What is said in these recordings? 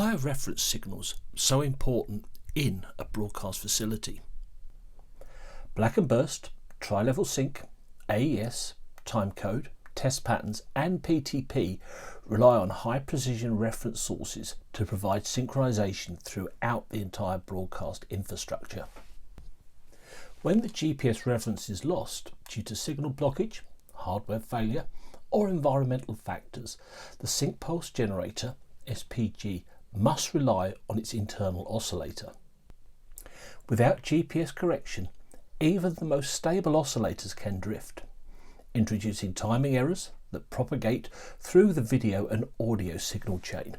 Why are reference signals so important in a broadcast facility? Blackburst, tri-level sync, AES, timecode, test patterns and PTP rely on high precision reference sources to provide synchronization throughout the entire broadcast infrastructure. When the GPS reference is lost due to signal blockage, hardware failure or environmental factors, the sync pulse generator, SPG, must rely on its internal oscillator. Without GPS correction, even the most stable oscillators can drift, introducing timing errors that propagate through the video and audio signal chain.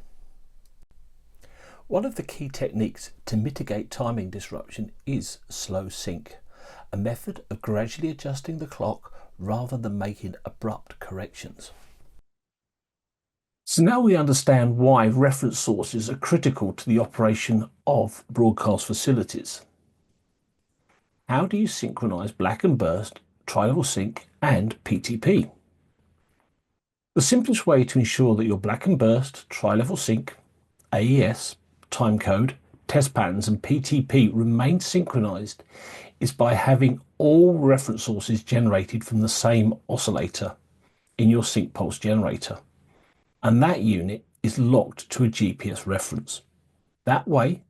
One of the key techniques to mitigate timing disruption is slow sync, a method of gradually adjusting the clock rather than making abrupt corrections. So now we understand why reference sources are critical to the operation of broadcast facilities. How do you synchronize Blackburst, tri-level sync and PTP? The simplest way to ensure that your Blackburst, tri-level sync, AES, timecode, test patterns and PTP remain synchronized is by having all reference sources generated from the same oscillator in your sync pulse generator, and that unit is locked to a GPS reference. That way,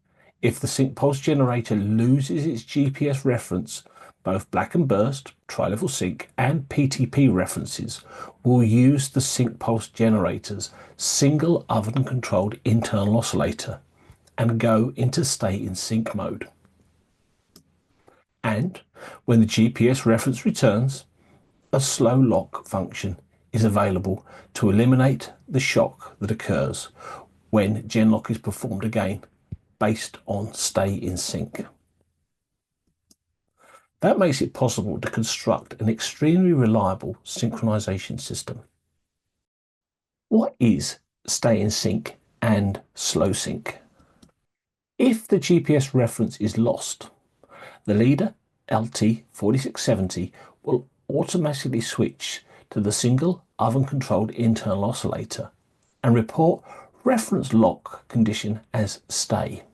if the sync pulse generator loses its GPS reference, both Blackburst, tri-level sync and PTP references will use the sync pulse generator's single oven controlled internal oscillator and go into stay in sync mode. And when the GPS reference returns, a slow lock function is available to eliminate the shock that occurs when genlock is performed again based on stay in sync. That makes it possible to construct an extremely reliable synchronization system. What is stay in sync and slow sync? If the GPS reference is lost, the leader LT4670 will automatically switch to the single oven controlled internal oscillator and report reference lock condition as stay.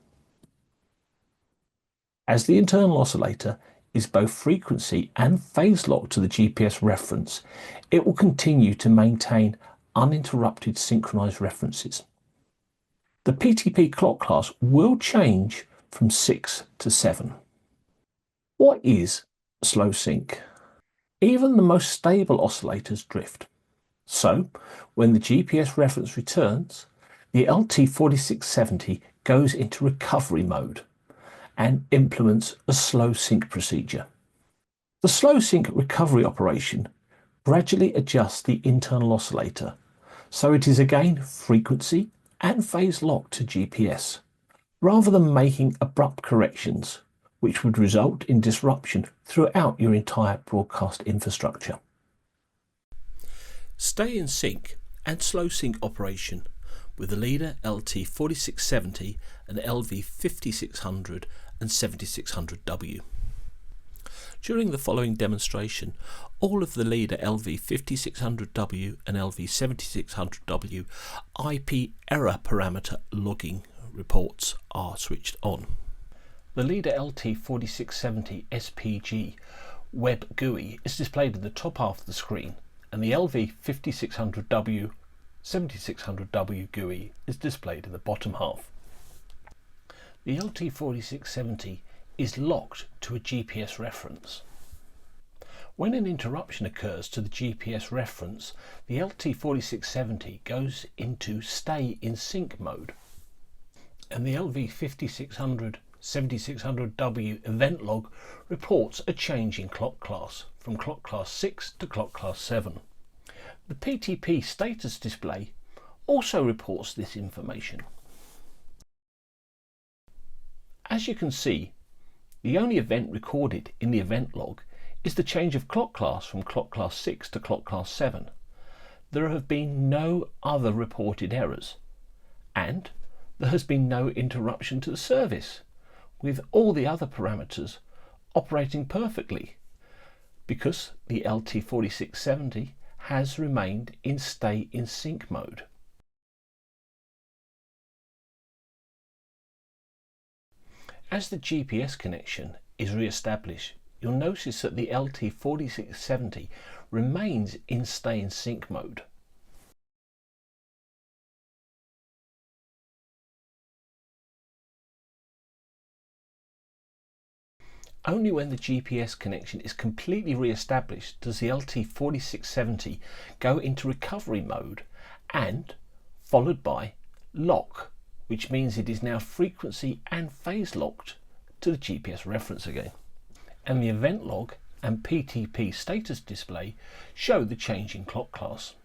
As the internal oscillator is both frequency and phase locked to the GPS reference, it will continue to maintain uninterrupted synchronized references. The PTP clock class will change from 6 to 7. What is slow sync? Even the most stable oscillators drift. So, when the GPS reference returns, the LT4670 goes into recovery mode and implements a slow sync procedure. The slow sync recovery operation gradually adjusts the internal oscillator, so it is again frequency and phase locked to GPS, rather than making abrupt corrections, which would result in disruption throughout your entire broadcast infrastructure. Stay in sync and slow sync operation with the leader LT4670 and LV5600 and 7600W. During the following demonstration, all of the leader LV5600W and LV7600W IP error parameter logging reports are switched on. The leader LT4670 SPG web GUI is displayed in the top half of the screen, and the LV5600W 7600W GUI is displayed in the bottom half. The LT4670 is locked to a GPS reference. When an interruption occurs to the GPS reference, the LT4670 goes into stay in sync mode, and the LV5600 7600W event log reports a change in clock class from clock class 6 to clock class 7. The PTP status display also reports this information. As you can see, the only event recorded in the event log is the change of clock class from clock class 6 to clock class 7. There have been no other reported errors, and there has been no interruption to the service, with all the other parameters operating perfectly, because the LT4670 has remained in stay in sync mode. As the GPS connection is re-established, you'll notice that the LT4670 remains in stay in sync mode. Only when the GPS connection is completely re-established does the LT4670 go into recovery mode and followed by lock, which means it is now frequency and phase locked to the GPS reference again. And the event log and PTP status display show the change in clock class.